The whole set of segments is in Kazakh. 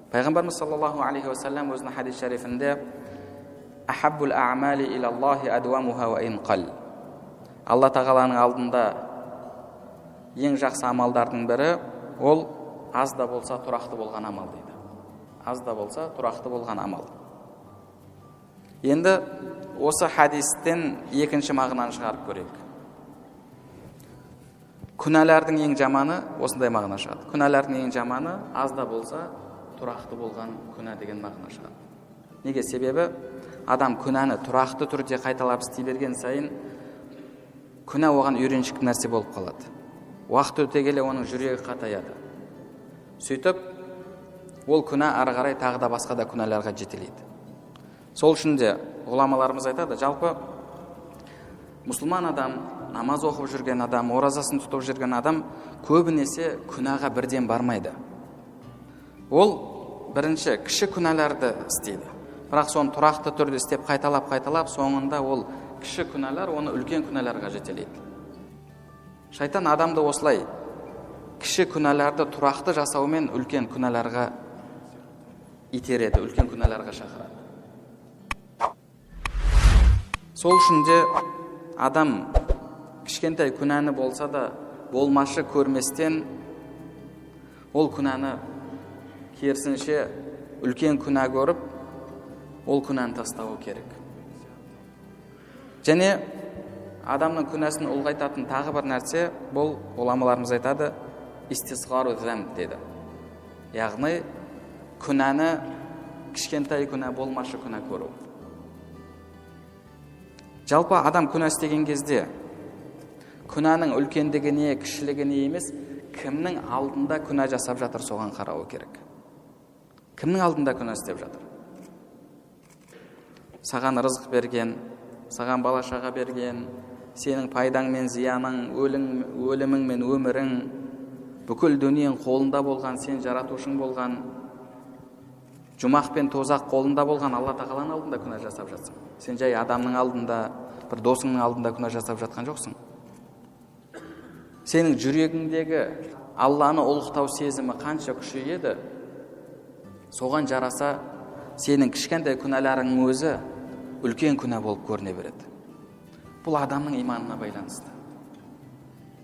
Пайғамбарымыз саллаллаху алейхи уассалам өзінің хадис шарифінде ахаббул а'мали илаллахи адуамуха ва ин қал. Алла тағаланың алдында ең жақсы амалдардың бірі ол аз да болса тұрақты болған амал дейді. Аз да болса тұрақты болған амал. Енді осы хадистен екінші мағынаны шығарып көрейік. Күнәлардың ең жаманы осындай мағына шығады. Күнәлардың ең жаманы аз да болса тұрақты болған күнә деген мағына шығады. Неге? Себебі адам күнәні тұрақты түрде қайталап істей берген сайын күнә оған үйреншікті нәрсе болып қалады. Уақыт өте келе оның жүрегі қатаяды. Сөйтіп, ол күнә ары қарай тағы да басқа да күнәларға жетелейді. Сол үшін де ғұламаларымыз айтады, жалпы мұсылман адам, намаз оқып жүрген адам, оразасын тұтып жүрген адам көбінесе күнәға бірден бармайды. Ол бірінші кіші күнәларды істейді. Бірақ соны тұрақты түрде істеп қайталап, соңында ол кіші күнәлар оны үлкен күнәларға жетелейді. Шайтан адамды осылай кіші күнәларды тұрақты жасаумен үлкен күнәларға итереді, үлкен күнәларға шақырады. Сол үшін де адам кішкентай күнәні болса да болмашы көрместен ол күнәні керісінше үлкен күнә көріп, ол күнәні тастауы керек. Және адамның күнәсін ұлғайтатын тағы бір нәрсе, бұл ғұламаларымыз айтады, истисғару зәмб деді. Яғни күнәні кішкентай күнә, болмашы күнә көру. Жалпы адам күнә істеген кезде күнәнің үлкендігіне, кішілігіне емес, кімнің алдында күнә жасап жатыр соған қарауы керек. Кімнің алдында күнә істеп жатыр? Саған рызық берген, саған бала шаға берген, сенің пайдаң мен зияның, өлімің мен өмірің, бүкіл дүниең қолында болған, сен жаратушың болған, жұмақ пен тозақ қолында болған Алла тағаланың алдында күнә жасап жатсың. Сен жай адамның алдында, бір досыңның алдында күнә жасап жатқан жоқсың. Сенің жүрегіңдегі Алланы ұлықтау сезімі қанша күшейеді, соған жараса сенің кішкентай күнәларың өзі үлкен күнә болып көріне береді. Бұл адамның иманына байланысты.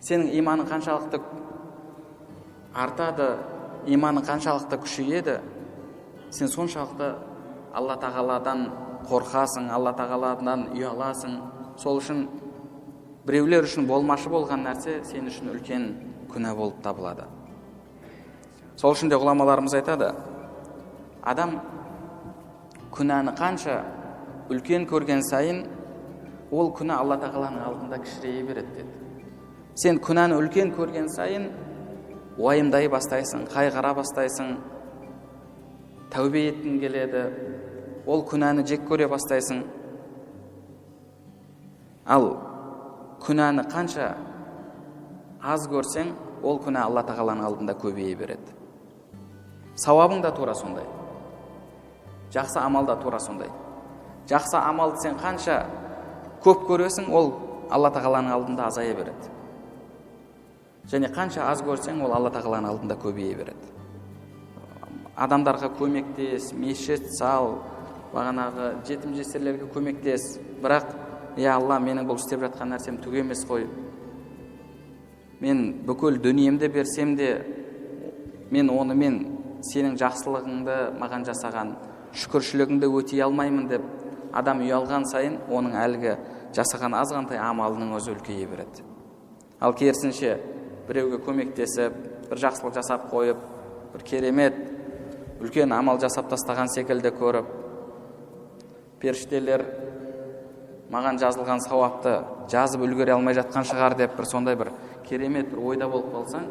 Сенің иманың қаншалықты артады, иманың қаншалықты күшейеді, сен соншалықты Алла тағаладан қорқасың, Алла тағаладан ұяласың. Сол үшін біреулер үшін болмашы болған нәрсе сен үшін үлкен күнә болып табылады. Сол үшін де ғұламаларымыз айтады, адам күнәні қанша үлкен көрген сайын, ол күнә Алла тағаланың алдында кішірейе береді деді. Сен күнәні үлкен көрген сайын уайымдай бастайсың, қайғыра бастайсың, тәубе еткің келеді, ол күнәні жек көре бастайсың. Ал күнәні қанша аз көрсең, ол күнә Алла тағаланың алдында көбейе береді. Сауабың да тура сондай. Жақсы амал да тура сондай. Жақсы амалды сен қанша көп көресің, ол Алла тағаланың алдында азая береді. Және қанша аз көрсең, ол Алла тағаланың алдында көбейе береді. Адамдарға көмектес, мешіт сал, бағанағы жетім жесірлерге көмектес. Бірақ, Алла, менің бұл істеп жатқан нәрсем түк емес қой. Мен бүкіл дүниемді берсем де, мен онымен сенің жақсылығыңды маған жасаған шүкіршілігіңді өтей алмаймын деп адам ұялған сайын, оның әлгі жасаған азғантай амалының өзі үлкейе береді. Ал керісінше біреуге көмектесіп, бір жақсылық жасап қойып, бір керемет үлкен амал жасап тастаған секілді көріп, періштелер маған жазылған сауапты жазып үлгере алмай жатқан шығар деп бір сондай бір керемет бір ойда болып қалсаң,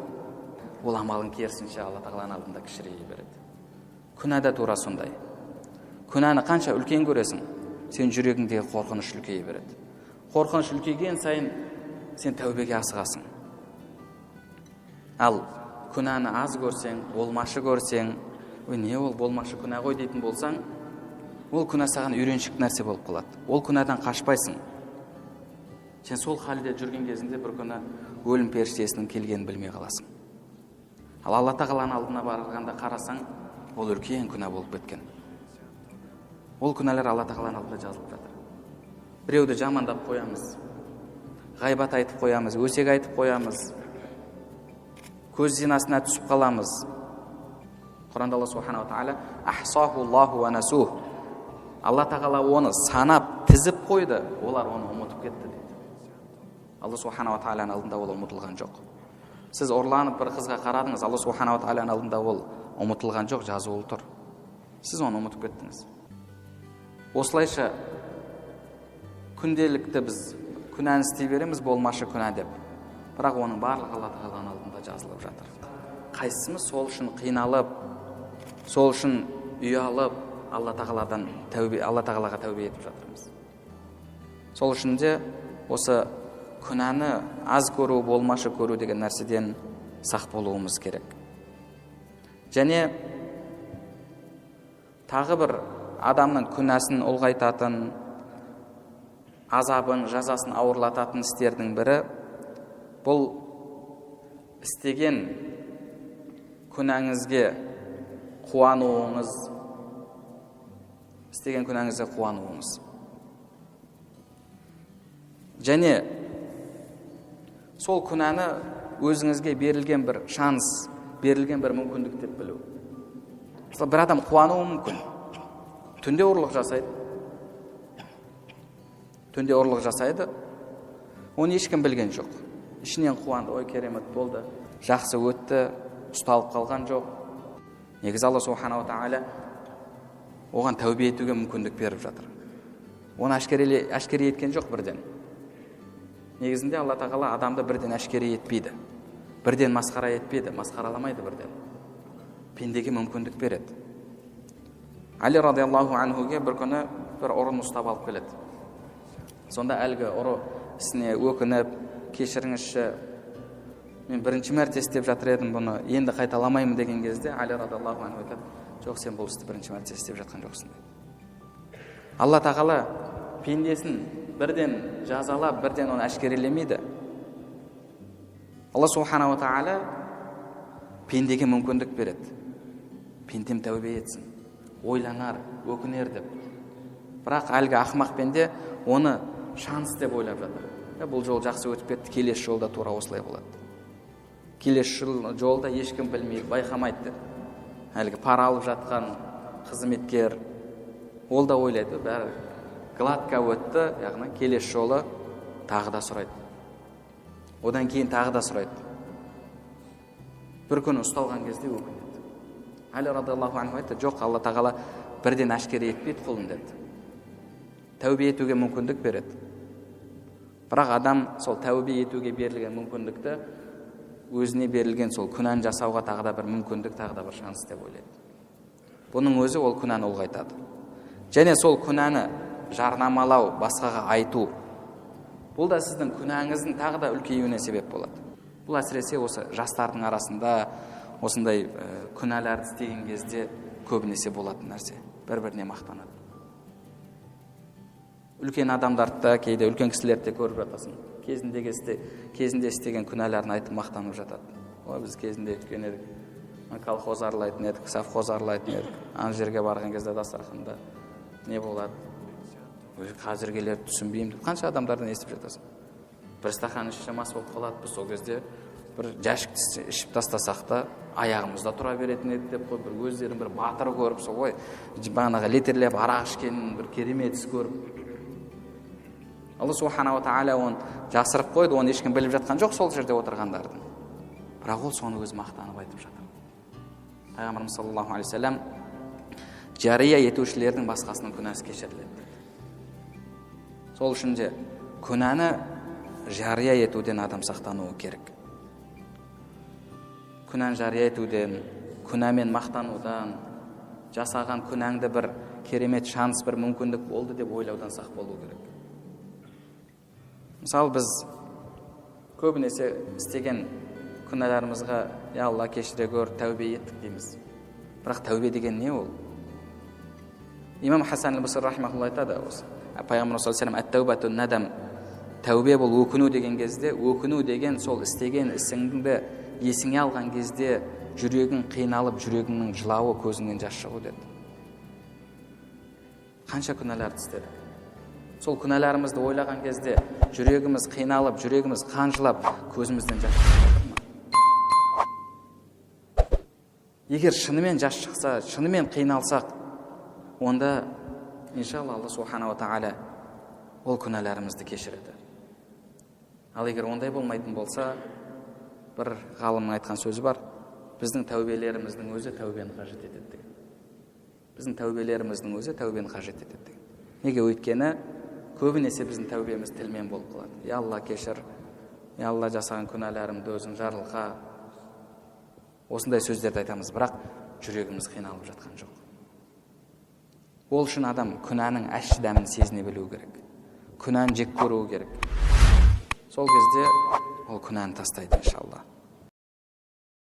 ол амалың керісінше Алла тағаланың алдында кішірейе береді. Күнә да тура сондай. Күнәні қанша үлкен көресің, сен жүрегіңдегі қорқыныш үлкейе береді. Қорқыныш үлкейген сайын сен тәубеге асығасың. Ал күнәні аз көрсең, болмашы көрсең, не ол болмашы күнә ғой дейтін болсаң, ол күнә саған үйреншікті нәрсе болып қалады. Ол күнәдан қашпайсың. Сен сол халде жүрген кезінде бір күні өлім періштесінің келгенін білмей қаласың. Ал Алла тағаланың алдына барғанда қарасаң, ол үлкен күнә болып кеткен. Ол күнәлер Алла тағаланың алдында жазылып жатыр. Біреуді жамандап қоямыз, ғайбат айтып қоямыз, өсек айтып қоямыз, көз зинасына түсіп қаламыз. Құранда Алла субхана ва тағала ахсаху Аллаху ва насух, Алла тағала оны санап тізіп қойды, олар оны ұмытып кетті дейді. Алла субхана ва тағаланың алдында ол ұмытылған жоқ. Сіз ұрланып бір қызға қарадыңыз, Алла субхана ва тағаланың алдында ол ұмытылған жоқ, жазулы тұр. Сіз оны ұмытып кеттіңіз. Осылайша күнделікті біз күнәні істей береміз, болмашы күнә деп. Бірақ оның барлығы Алла тағаланың алдында жазылып жатыр. Қайсымыз сол үшін қиналып, сол үшін ұялып, Алла тағалаға тәубе етіп жатырмыз. Сол үшін де осы күнәні аз көру, болмашы көру деген нәрседен сақ болуымыз керек. Және тағы бір адамның күнәсін ұлғайтатын, азабын, жазасын ауырлататын істердің бірі, бұл істеген күнәңізге қуануыңыз, Және сол күнәні өзіңізге берілген бір шанс, берілген бір мүмкіндік деп білу. Бір адам қуануы мүмкін. Түнде ұрлық жасайды. Оны ешкім білген жоқ. Ішінен қуанды, ой керемет болды, жақсы өтті, ұсталып қалған жоқ. Негізі Алла субхана ва тағала оған тәубе етуге мүмкіндік беріп жатыр. Оны әшкере еткен жоқ бірден. Негізінде Алла тағала адамды бірден әшкере етпейді. Бірден масқара етпейді, масқараламайды бірден. Пендеге мүмкіндік береді. Али радиаллаху анхуге бір күні бір ұрыны ұстап алып келеді. Сонда әлгі ұры ісіне өкініп, кешіріңізші, мен бірінші мәрте істеп жатыр едім бұны, енді қайталамаймын деген кезде Али радиаллаху анху айтады, жоқ, сен бұл істі бірінші мәрте істеп жатқан жоқсың дейді. Алла тағала пендесін бірден жазалап, бірден оны әшкерелемейді. Алла субхана ва тағала пендеге мүмкіндік береді. Пендем тәубе етсін, ойланар, өкінер деп. Бірақ әлгі ақымақ пенде оны шанс деп ойлап жатыр. Бұл жол жақсы өтіп кетті, келесі жолда тура осылай болады. Келесі жолда ешкім білмейді, байқамайды. Әлгі пара алып жатқан қызметкер, ол да ойлайды, бәрі гладко өтті, яғни келесі жолы тағы да сұрайды. Одан кейін тағы да сұрайды. Бір күні ұсталған кезде өкінеді. Али радиаллаху анху айтты, жоқ, Алла тағала бірден әшкере етпейді құлын деді. Тәубе етуге мүмкіндік береді. Бірақ адам сол тәубе етуге берілген мүмкіндікті өзіне берілген сол күнәні жасауға тағы да бір мүмкіндік, тағы да бір шанс деп ойлайды. Бұның өзі ол күнәні ұлғайтады. Және сол күнәні жарнамалау, басқаға айту, бұл да сіздің күнәңіздің тағы да үлкеюіне себеп болады. Бұл әсіресе осы жастардың арасында осындай күнәләрді істеген кезде көбінесе болатын нәрсе. Бір-біріне мақтанады. Үлкен адамдарды, кейде үлкен кісілерді көріп жатасың. Кезінде істеген күнәләрін айтып мақтанып жатады. Біз кезінде өткен едік, колхоз аралайтын едік, совхоз аралайтын едік. Ана жерге барған кезде дастарханда не болады? Қазіргелерді түсінбеймін. Қанша адамдардан естіп жатасың? Бір стақан іші мас болып қалады, біз сол кезде бір жәшікті ішіп тастасақ та аяғымызда тұра беретін еді деп қой, бір өздерін бір батыр көріп, сол ғой, бағанағы литерлеп арақ ішкенін бір керемет іс көріп. Алла субхана ва тағала оны жасырып қойды, оны ешкім біліп жатқан жоқ сол жерде отырғандардың. Бірақ ол соны өзі мақтанып айтып жатыр. Пайғамбарымыз саллаллаху алейхи вассалам жария етушілердің басқасының күнәсі кешіріледі. Сол үшін де күнәні жария етуден адам сақтануы керек. Күнәні жария етуден, күнәмен мақтанудан, жасаған күнәңді бір керемет шанс, бір мүмкіндік болды деп ойлаудан сақ болу керек. Мысалы, біз көбінесе істеген күнәларымызға я Алла кешіре көр, тәубе еттік дейміз. Бірақ тәубе деген не ол? Имам Хасан аль-Басри рахимахуллах айтады осы. Пайғамбар саллаллаху алейхи ва саллям ат-тәубату надам. Тәубе бұл өкіну деген кезде, өкіну деген сол істеген ісіңді есіңе алған кезде жүрегің қиналып, жүрегіңнің жылауы, көзіңнен жас шығу деді. Қанша күнәларды істедік. Сол күнәларымызды ойлаған кезде жүрегіміз қиналып, жүрегіміз қанжылап, көзімізден жас шығып ма? Егер шынымен жас шықса, шынымен қиналсақ, онда иншалла Алла субхана ва тағала ол күнәларымызды кешіреді. Ал егер ондай болмайтын болса, бір ғалымның айтқан сөзі бар: біздің тәубелеріміздің өзі тәубені қажет етеді деген. Біздің тәубелеріміздің өзі тәубені қажет етеді деген. Неге? Өйткені көбінесе біздің тәубеміз тілмен болып қалады. Я Алла кешір, я Алла жасаған күнәларымды өзің жарылқа. Осындай сөздерді айтамыз, бірақ жүрегіміз қиналып жатқан жоқ. Ол үшін адам күнәнің ащы дәмін сезіне білу керек. Күнәні жек көруі керек. Сол кезде ол күнәні тастайды иншалла.